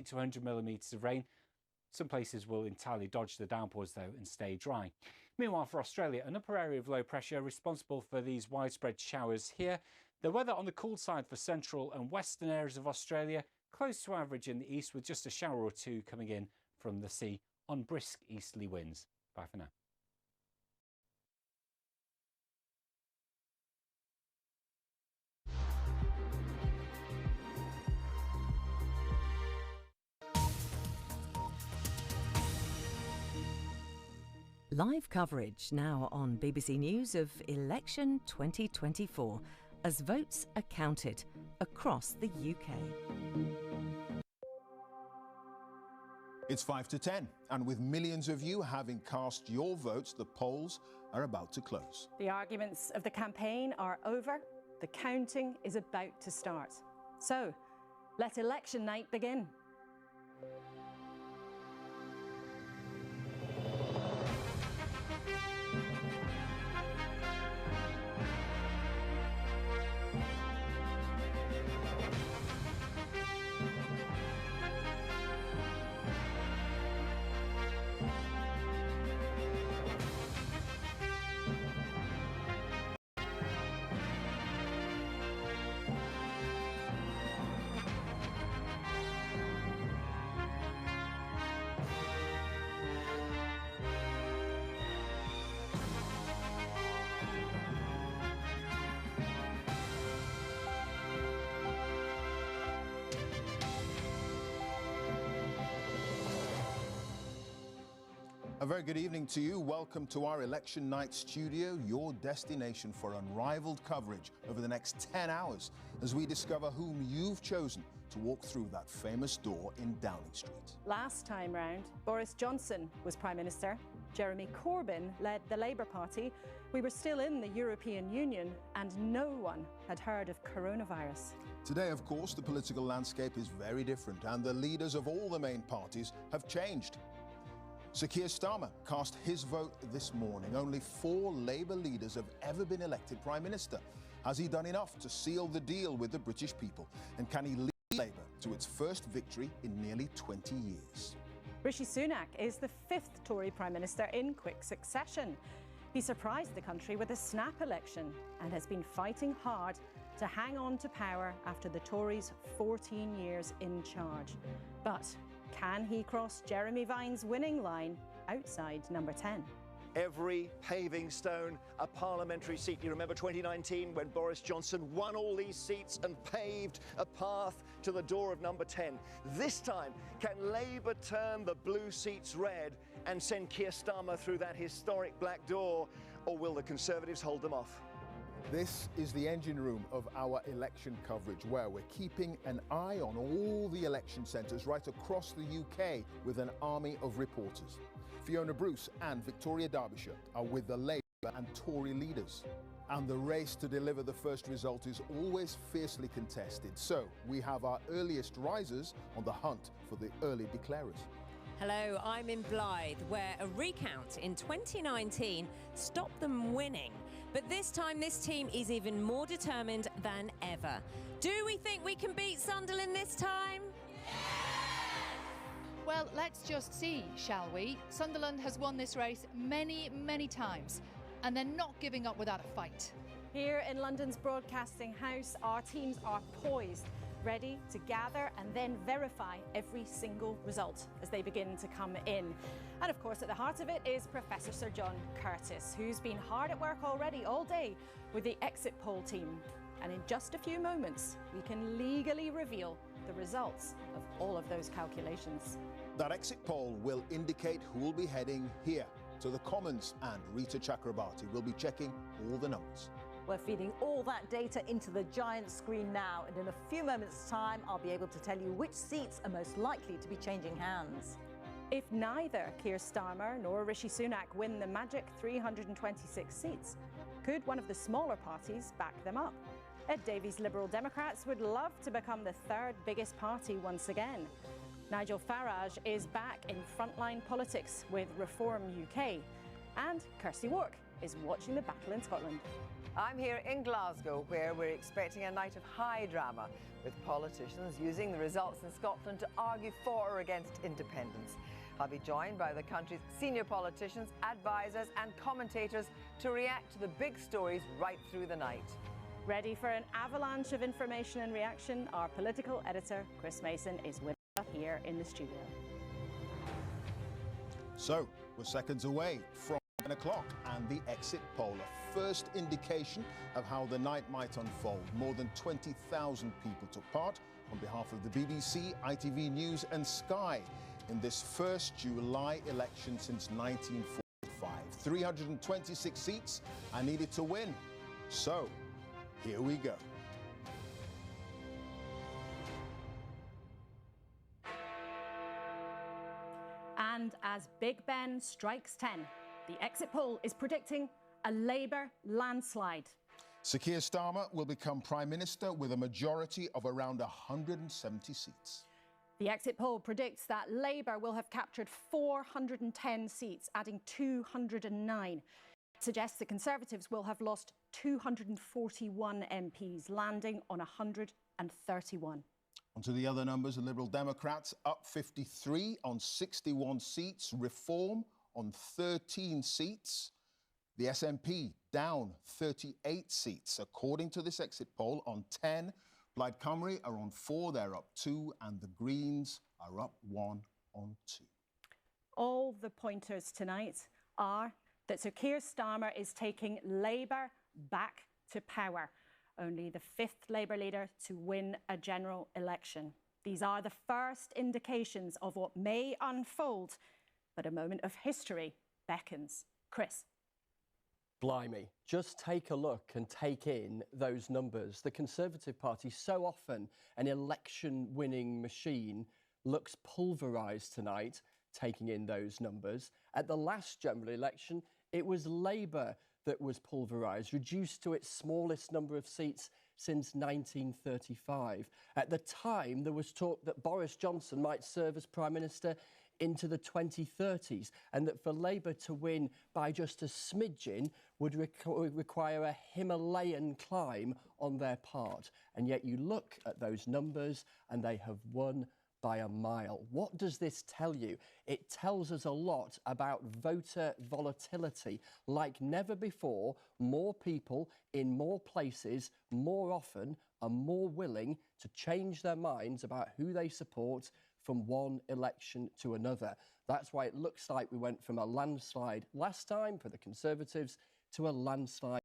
to 100 millimetres of rain. Some places will entirely dodge the downpours, though, and stay dry. Meanwhile, for Australia, an upper area of low pressure responsible for these widespread showers here. The weather on the cool side for central and western areas of Australia, close to average in the east, with just a shower or two coming in from the sea on brisk easterly winds. Bye for now. Live coverage now on BBC News of election 2024 as votes are counted across the UK. It's 5 to 10, and with millions of you having cast your votes, the polls are about to close. The arguments of the campaign are over. The counting is about to start. So, let election night begin. A very good evening to you. Welcome to our election night studio, your destination for unrivaled coverage over the next 10 hours as we discover whom you've chosen to walk through that famous door in Downing Street. Last time round, Boris Johnson was Prime Minister. Jeremy Corbyn led the Labour Party. We were still in the European Union and no one had heard of coronavirus. Today, of course, the political landscape is very different and the leaders of all the main parties have changed. Sir Keir Starmer cast his vote this morning. Only 4 Labour leaders have ever been elected Prime Minister. Has he done enough to seal the deal with the British people? And can he lead Labour to its first victory in nearly 20 years? Rishi Sunak is the 5th Tory Prime Minister in quick succession. He surprised the country with a snap election and has been fighting hard to hang on to power after the Tories' 14 years in charge. But can he cross Jeremy Vine's winning line outside number 10? Every paving stone a parliamentary seat. You remember 2019 when Boris Johnson won all these seats and paved a path to the door of number 10. This time, can Labour turn the blue seats red and send Keir Starmer through that historic black door, or will the Conservatives hold them off? This is the engine room of our election coverage, where we're keeping an eye on all the election centres right across the UK with an army of reporters. Fiona Bruce and Victoria Derbyshire are with the Labour and Tory leaders. And the race to deliver the first result is always fiercely contested. So we have our earliest risers on the hunt for the early declarers. Hello, I'm in Blythe, where a recount in 2019 stopped them winning. But this time, this team is even more determined than ever. Do we think we can beat Sunderland this time? Well, let's just see, shall we? Sunderland has won this race many, many times, and they're not giving up without a fight. Here in London's Broadcasting House, our teams are poised, ready to gather and then verify every single result as they begin to come in. And of course, at the heart of it is Professor Sir John Curtis, who's been hard at work already all day with the exit poll team. And in just a few moments, we can legally reveal the results of all of those calculations. That exit poll will indicate who will be heading here to the Commons, and Rita Chakrabarti will be checking all the numbers. We're feeding all that data into the giant screen now, and in a few moments' time, I'll be able to tell you which seats are most likely to be changing hands. If neither Keir Starmer nor Rishi Sunak win the magic 326 seats, could one of the smaller parties back them up? Ed Davey's Liberal Democrats would love to become the 3rd biggest party once again. Nigel Farage is back in frontline politics with Reform UK. And Kirsty Wark is watching the battle in Scotland. I'm here in Glasgow, where we're expecting a night of high drama, with politicians using the results in Scotland to argue for or against independence. I'll be joined by the country's senior politicians, advisors and commentators to react to the big stories right through the night. Ready for an avalanche of information and reaction? Our political editor, Chris Mason, is with us here in the studio. So, we're seconds away from 10 o'clock and the exit poll, a first indication of how the night might unfold. More than 20,000 people took part on behalf of the BBC, ITV News and Sky in this first July election since 1945. 326 seats are needed to win. So, here we go. And as Big Ben strikes 10, the exit poll is predicting a Labour landslide. Sir Keir Starmer will become Prime Minister with a majority of around 170 seats. The exit poll predicts that Labour will have captured 410 seats, adding 209. It suggests the Conservatives will have lost 241 MPs, landing on 131. On to the other numbers. The Liberal Democrats up 53 on 61 seats. Reform on 13 seats. The SNP down 38 seats. According to this exit poll, on 10. Plaid Cymru are on 4, they're up 2, and the Greens are up 1 on 2. All the pointers tonight are that Sir Keir Starmer is taking Labour back to power, only the 5th Labour leader to win a general election. These are the first indications of what may unfold, but a moment of history beckons. Chris. Blimey, just take a look and take in those numbers. The Conservative Party, so often an election-winning machine, looks pulverised tonight, taking in those numbers. At the last general election, it was Labour that was pulverised, reduced to its smallest number of seats since 1935. At the time, there was talk that Boris Johnson might serve as Prime Minister into the 2030s, and that for Labour to win by just a smidgen would require a Himalayan climb on their part. And yet you look at those numbers and they have won by a mile. What does this tell you? It tells us a lot about voter volatility. Like never before, more people in more places, more often, are more willing to change their minds about who they support from one election to another. That's why it looks like we went from a landslide last time for the Conservatives to a landslide